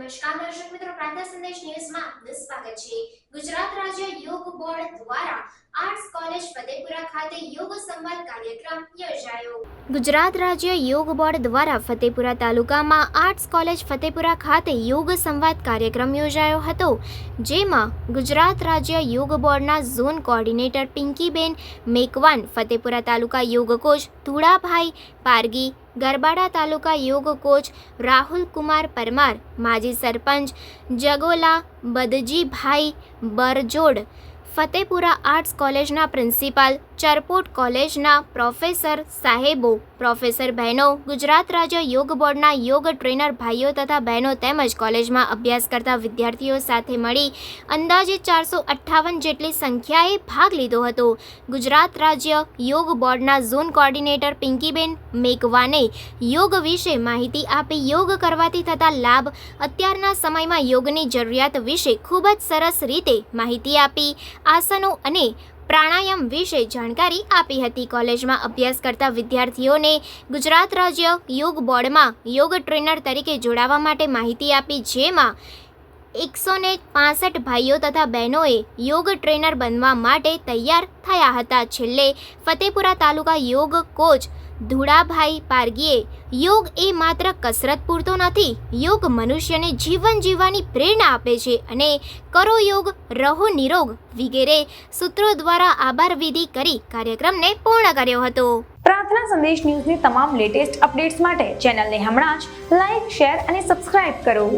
નમસ્કાર દર્શક મિત્રો, પ્રાંતર સંદેશ ન્યૂઝમાં આપનું સ્વાગત છે। ગુજરાત રાજ્ય યોગ બોર્ડ દ્વારા આર્ટ્સ કોલેજ ફતેપુરા ખાતે યોગ સંવાદ કાર્યક્રમ યોજાયો। ગુજરાત રાજ્ય યોગ બોર્ડ દ્વારા ફતેપુરા તાલુકામાં આર્ટ્સ કોલેજ ફતેપુરા ખાતે યોગ સંવાદ કાર્યક્રમ યોજાયો હતો, જેમાં ગુજરાત રાજ્ય યોગ બોર્ડના ઝોન કોર્ડિનેટર પિંકીબેન મેકવાન, ફતેપુરા તાલુકા યોગ કોચ ધુડાભાઈ પારગી, ગરબાડા તાલુકા યોગ કોચ રાહુલ કુમાર પરમાર, માજી સરપંચ જગોલા બદજીભાઈ બરજોડ, ફતેપુરા આર્ટ્સ કોલેજના પ્રિન્સિપાલ, ચરપોટ કોલેજના પ્રોફેસર સાહેબો, પ્રોફેસર બહેનો, ગુજરાત રાજ્ય યોગ બોર્ડના યોગ ટ્રેનર ભાઈઓ તથા બહેનો તેમજ કોલેજમાં અભ્યાસ કરતા વિદ્યાર્થીઓ સાથે મળી અંદાજે 458 જેટલી સંખ્યાએ ભાગ લીધો હતો। ગુજરાત રાજ્ય યોગ બોર્ડના ઝોન કોર્ડિનેટર પિંકીબેન મેકવાને યોગ વિશે માહિતી આપી યોગ કરવાથી થતા લાભ, અત્યારના સમયમાં યોગની જરૂરિયાત વિશે ખૂબ જ સરસ રીતે માહિતી આપી આસનો અને પ્રાણાયામ વિશે જાણકારી આપી હતી। કોલેજમાં અભ્યાસ કરતા વિદ્યાર્થીઓને ગુજરાત રાજ્ય યોગ બોર્ડમાં યોગ ટ્રેનર તરીકે જોડાવા માટે માહિતી આપી, જેમાં 165 ભાઈઓ તથા બહેનોએ યોગ ટ્રેનર બનવા માટે તૈયાર થયા હતા। છેલ્લે ફતેપુરા તાલુકા યોગ કોચ ધુડાભાઈ પારગીએ યોગ એ માત્ર કસરત પૂરતો નથી, યોગ મનુષ્યને જીવન જીવવાની પ્રેરણા આપે છે અને કરો યોગ રહો નિરોગ વગેરે સૂત્રો દ્વારા આભાર વિધિ કરી કાર્યક્રમને પૂર્ણ કર્યો હતો। પ્રાર્થના સંદેશ ન્યૂઝની તમામ લેટેસ્ટ અપડેટ્સ માટે ચેનલને હમણાં જ લાઈક, શેર અને સબસ્ક્રાઇબ કરો।